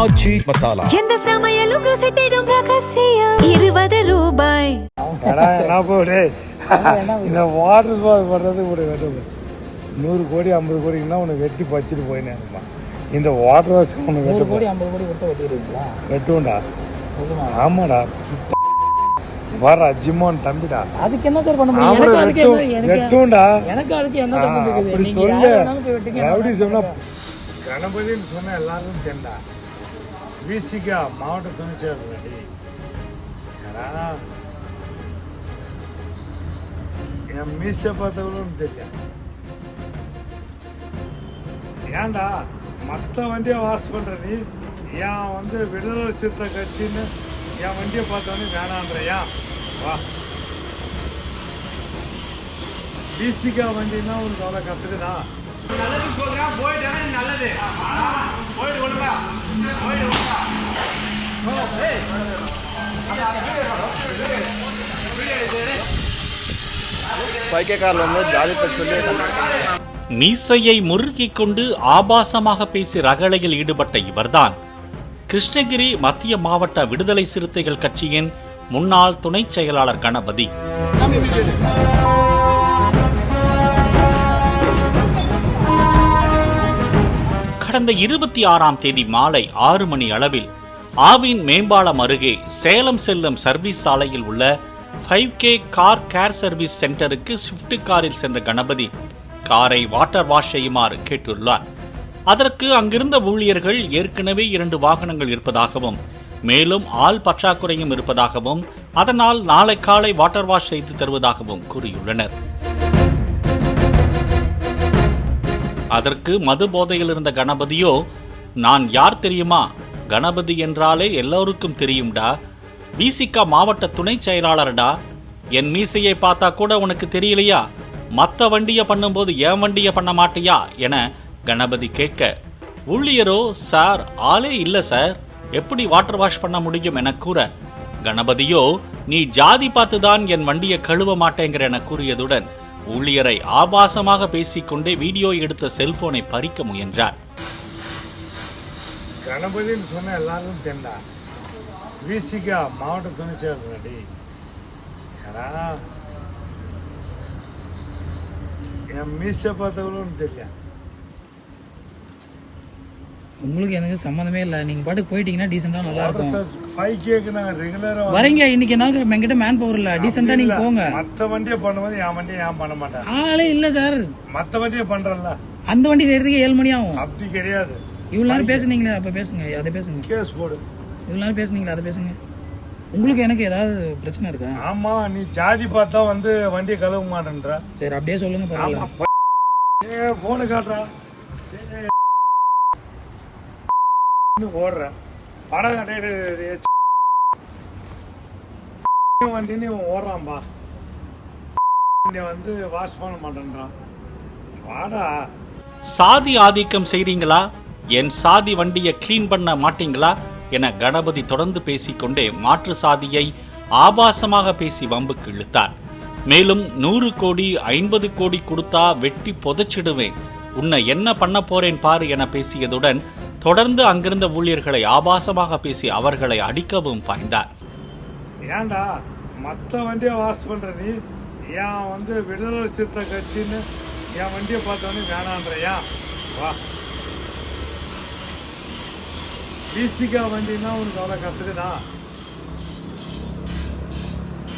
ஆச்சி மசாலா எந்த சமையலும் ருசி தேடும் ரகசியம் 20 ரூபாய். இந்த வாட்டர் பால் பண்றது ஒரு 100 கோடி 50 கோடின்னா உனக்கு வெட்டி பச்சிட்டு போயினேன்மா. இந்த வாட்டர் வாஷ் உனக்கு 100 கோடி 50 கோடி விட்டு வெட்டிடுவீங்களா? வெட்டுவோம்டா. ஆமாடா வர ஜிம்மோன் தம்பிடா. அதுக்கு என்ன சார் பண்ண முடியும்? எனக்கு அதுக்கு என்ன வெட்டுவோம்டா. எனக்கு அதுக்கு என்ன சம்பந்தம் இருக்குது? அப்படி நீங்க சொல்லு. யாராலும் போய் வெட்டிங்க. எப்படி சொன்னா கணபதின்னு சொன்னா எல்லாரும் தெண்டா. விசிகா மாவட்ட துணை செயலாளர் என் மீச பார்த்தவங்களும் தெரியும். ஏன்டா மற்ற வண்டியை வாஷ் பண்ற நீ ஏன் விடுதலை சிறுத்தை கட்சின்னு என் வண்டியை பார்த்தவனே வேணான்றியா? வா பிசிகா வண்டின்னா உனக்கு அவ்வளோ கத்துக்குதா? நல்லது சொல்றேன், போயிட்டு நல்லது போயிட்டு கொள்ளுங்க. மீசையை முறுக்கிக் கொண்டு ஆபாசமாக பேசி ரகளையில் ஈடுபட்ட இவர்தான் கிருஷ்ணகிரி மத்திய மாவட்ட விடுதலை சிறுத்தைகள் கட்சியின் முன்னாள் துணை செயலாளர் கணபதி. கடந்த 26ஆம் தேதி மாலை 6 மணி அளவில் ஆவின் மேம்பாலம் அருகே சேலம் செல்லும் சர்வீஸ் சாலையில் உள்ள 5K கார் கேர் சர்வீஸ் சென்டருக்கு ஸ்விஃப்ட் காரில் சென்ற கணபதி காரை வாட்டர் வாஷ் செய்யுமாறு கேட்டுள்ளார். அதற்கு அங்கிருந்த ஊழியர்கள் ஏற்கனவே 2 வாகனங்கள் இருப்பதாகவும் மேலும் ஆள் பற்றாக்குறையும் இருப்பதாகவும் அதனால் நாளை காலை வாட்டர் வாஷ் செய்து தருவதாகவும் கூறியுள்ளனர். அதற்கு மது போதையில் இருந்த கணபதியோ, நான் யார் தெரியுமா? கணபதி என்றாலே எல்லோருக்கும் தெரியும்டா. விசிகா மாவட்ட துணை செயலாளர்டா. என் மீசையை பார்த்தா கூட உனக்கு தெரியலையா? மற்ற வண்டியை பண்ணும்போது என் வண்டியை பண்ண மாட்டியா என கணபதி கேட்க, ஊழியரோ, சார் ஆளே இல்ல சார், எப்படி வாட்டர் வாஷ் பண்ண முடியும் என கூற, கணபதியோ, நீ ஜாதி பார்த்துதான் என் வண்டியை கழுவ மாட்டேங்கிற என கூறியதுடன் ஊழியரை ஆபாசமாக பேசிக்கொண்டே வீடியோ எடுத்த செல்போனை பறிக்க முயன்றார். கணபதினு சொன்ன எல்லாரும் தெண்டா. விசிகா மாவட்ட துணை செயலாளர் என் மீச பார்த்தவங்களும் தெரியும். உங்களுக்கு எனக்கு சம்மந்தமே இல்ல. நீங்க பாட்டுக்கு போயிட்டீங்கன்னா டீசெண்டா நல்லா இருக்கும். 5Kக்கு நாங்க ரெகுலரா வரீங்க. இன்னைக்கு என்ன என்கிட்ட மேன் பவர் இல்ல. டீசெண்டா நீங்க போங்க. மத்த வண்டியை பண்ணும்போது என் வண்டியை ஏன் பண்ண மாட்டேன்? ஆளே இல்ல சார். மத்த வண்டியை பண்றல அந்த வண்டி செய்யறதுக்கு 7 மணி ஆகும். அப்படி கிடையாது. இவ்வளவு நேரம் பேசுனீங்களே, அப்ப பேசுங்க, அதை பேசுங்க. கேஸ் போடு. இவ்வளவு நேரம் பேசுனீங்களே, அதை பேசுங்க. உங்களுக்கு எனக்கு ஏதாவது பிரச்சனை இருக்கா? ஆமா, நீ ஜாதி பார்த்தா வண்டியை கழுவ மாட்டேன்ற. சரி, அப்படியே சொல்லுங்க. பரவாயில்ல. போன காட்டுறா ஓடுற படம் வண்டி ஓடுறான்பா. வாஷ் பண்ண மாட்டேன்றான். வாடா. சாதி ஆதிக்கம் செய்றீங்களா? என் சாதி வண்டியை கிளீன் பண்ண மாட்டீங்களா என கணபதி தொடர்ந்து பேசிக்கொண்டே மாற்று சாதியை ஆபாசமாக பேசி வம்புக்கு இழுத்தார். மேலும் 100 கோடி 50 கோடி கொடுத்தா வெட்டி புதைச்சிடுவேன், உன்னை என்ன பண்ண போறேன் பாரு என பேசியதுடன் தொடர்ந்து அங்கிருந்த ஊழியர்களை ஆபாசமாக பேசி அவர்களை அடிக்கவும் பாய்ந்தார். ஏன்டா மற்ற வண்டியை வாஷ் பண்ற நீ ஏன் விடுதலை சிறுத்தை கட்சின்னு என் வண்டியை பார்த்தவனே வேணான்றியா? வா விசிகா வண்டின்னா உனக்கு அவ்வளோ கத்துக்குதா?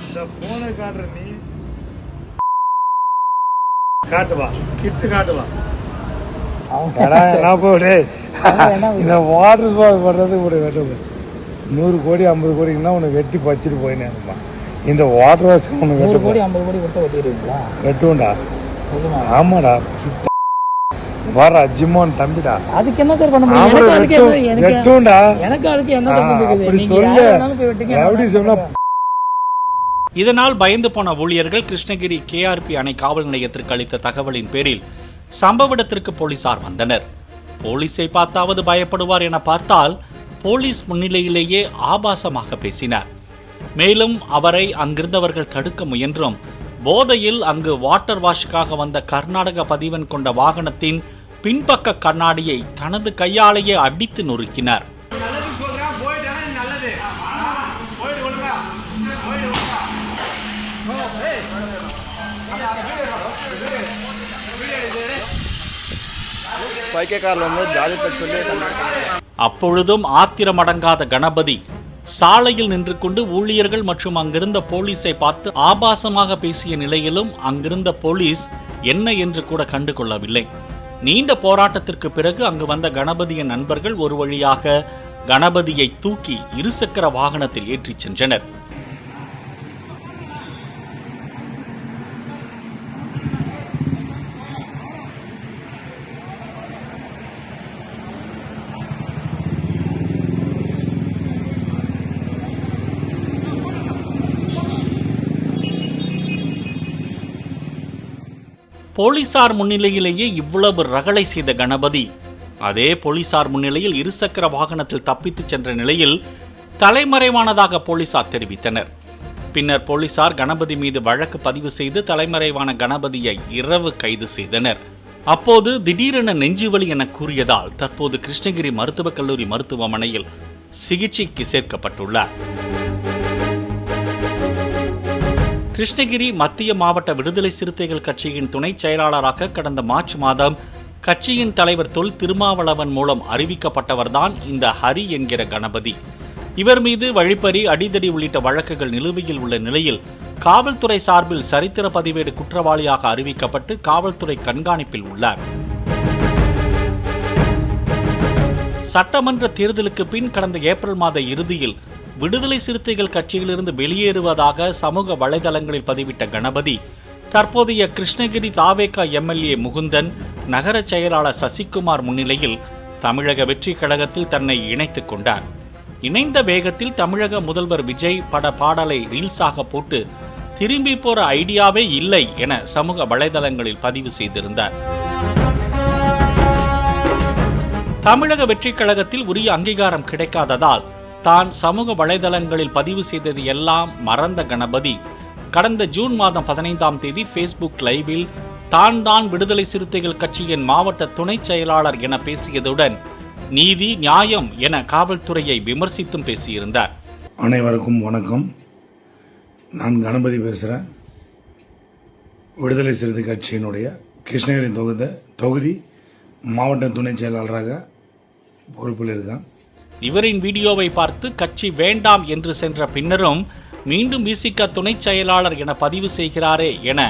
இந்த போனை காட்டுற நீ காட்டுவா, கிட்டு காட்டுவா. இந்த வாட்டர் பால் பண்றது ஒரு 100 கோடி 50 கோடின்னா உனக்கு வெட்டி பச்சிட்டு போயினேன்மா. இந்த வாட்டர் வாஷ் உனக்கு 100 கோடி 50 கோடி விட்டு வெட்டிடுவீங்களா? வெட்டுவோம்டா. ஆமாடா வர ஜிம்மோன் தம்பிடா. அதுக்கு என்ன சார் பண்ண முடியும்? எனக்கு அதுக்கு என்ன சம்பந்தம் இருக்குது? நீங்க யாராலும் போய் வெட்டிங்க. இதனால் பயந்து போன ஊழியர்கள் கிருஷ்ணகிரி KRP அணை காவல் நிலையத்திற்கு அளித்த தகவலின் பேரில் சம்பவ இடத்திற்கு போலீசார் வந்தனர். போலீஸை பார்த்தாவது பயப்படுவார் என பார்த்தால் போலீஸ் முன்னிலையிலேயே ஆபாசமாக பேசினார். மேலும் அவரை அங்கிருந்தவர்கள் தடுக்க முயன்றும் போதையில் அங்கு வாட்டர் வாஷுக்காக வந்த கர்நாடக பதிவன் கொண்ட வாகனத்தின் பின்பக்க கண்ணாடியை தனது கையாலேயே அடித்து நொறுக்கினார். பைக்கக்காரில் வந்து ஜாதிப்பை சொல்லி அப்பொழுதும் ஆத்திரமடங்காத கணபதி சாலையில் நின்று கொண்டு ஊழியர்கள் மற்றும் அங்கிருந்த போலீஸை பார்த்து ஆபாசமாக பேசிய நிலையிலும் அங்கிருந்த போலீஸ் என்ன என்று கூட கண்டு கொள்ளவில்லை. நீண்ட போராட்டத்திற்கு பிறகு அங்கு வந்த கணபதியின் நண்பர்கள் ஒரு வழியாக கணபதியை தூக்கி இருசக்கர வாகனத்தில் ஏற்றிச் சென்றனர். போலீசார் முன்னிலையிலேயே இவ்வளவு ரகளை செய்த கணபதி அதே போலீசார் முன்னிலையில் இருசக்கர வாகனத்தில் தப்பித்துச் சென்ற நிலையில் தலைமறைவானதாக போலீசார் தெரிவித்தனர். பின்னர் போலீசார் கணபதி மீது வழக்கு பதிவு செய்து தலைமறைவான கணபதியை இரவு கைது செய்தனர். அப்போது திடீரென நெஞ்சுவலி என கூறியதால் தற்போது கிருஷ்ணகிரி மருத்துவக் கல்லூரி மருத்துவமனையில் சிகிச்சைக்கு சேர்க்கப்பட்டுள்ளார். கிருஷ்ணகிரி மத்திய மாவட்ட விடுதலை சிறுத்தைகள் கட்சியின் துணை செயலாளராக கடந்த மார்ச் மாதம் கட்சியின் தலைவர் தொல் திருமாவளவன் மூலம் அறிவிக்கப்பட்டவர்தான் இந்த ஹரி என்கிற கணபதி. இவர் மீது வழிப்பறி, அடிதடி உள்ளிட்ட வழக்குகள் நிலுவையில் உள்ள நிலையில் காவல்துறை சார்பில் சரித்திர பதிவேடு குற்றவாளியாக அறிவிக்கப்பட்டு காவல்துறை கண்காணிப்பில் உள்ளார். சட்டமன்ற தேர்தலுக்கு பின் கடந்த ஏப்ரல் மாத இறுதியில் விடுதலை சிறுத்தைகள் கட்சியிலிருந்து வெளியேறுவதாக சமூக வலைதளங்களில் பதிவிட்ட கணபதி தற்போதைய கிருஷ்ணகிரி தாவேகா எம்எல்ஏ முகுந்தன், நகர செயலாளர் சசிகுமார் முன்னிலையில் தமிழக வெற்றி கழகத்தில் தன்னை இணைத்துக் கொண்டார். இணைந்த வேகத்தில் தமிழக முதல்வர் விஜய் பட பாடலை ரீல்ஸாக போட்டு திரும்பி போற ஐடியாவே இல்லை என சமூக வலைதளங்களில் பதிவு செய்திருந்தார். தமிழக வெற்றி கழகத்தில் உரிய அங்கீகாரம் கிடைக்காததால் தான் சமூக வலைதளங்களில் பதிவு செய்தது எல்லாம் மறந்த கணபதி கடந்த ஜூன் மாதம் 15ஆம் தேதி ஃபேஸ்புக் லைவில் தான் விடுதலை சிறுத்தைகள் கட்சியின் மாவட்ட துணை செயலாளர் என பேசியதுடன் நீதி நியாயம் என காவல்துறையை விமர்சித்தும் பேசியிருந்தார். அனைவருக்கும் வணக்கம். நான் கணபதி பேசுகிறேன். விடுதலை சிறுத்தை கட்சியினுடைய கிருஷ்ணகிரி தொகுதி மாவட்ட துணை செயலாளராக பொறுப்பில் இருக்கேன். இவரின் வீடியோவை பார்த்து கட்சி வேண்டாம் என்று சென்ற பின்னரும் மீண்டும் விசிக துணை செயலாளர் என பதிவு செய்கிறாரே என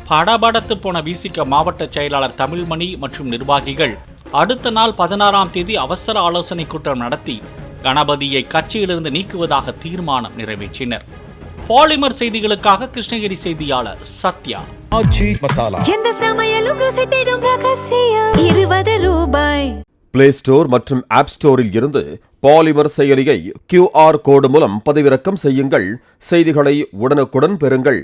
படபடத்து போன விசிக மாவட்ட செயலாளர் தமிழ்மணி மற்றும் நிர்வாகிகள் அடுத்த நாள் 16ஆம் தேதி அவசர ஆலோசனை கூட்டம் நடத்தி கணபதியை கட்சியிலிருந்து நீக்குவதாக தீர்மானம் நிறைவேற்றினர். பாலிமர் செய்திகளுக்காக கிருஷ்ணகிரி செய்தியாளர் சத்யா. எந்த சமையலும் ருசி தேடும் ரகசியம் 20 ரூபாய். பிளே ஸ்டோர் மற்றும் ஆப் ஸ்டோரில் இருந்து பாலிமர் செயலியை QR கோடு மூலம் பதிவிறக்கம் செய்யுங்கள். செய்திகளை உடனுக்குடன் பெறுங்கள்.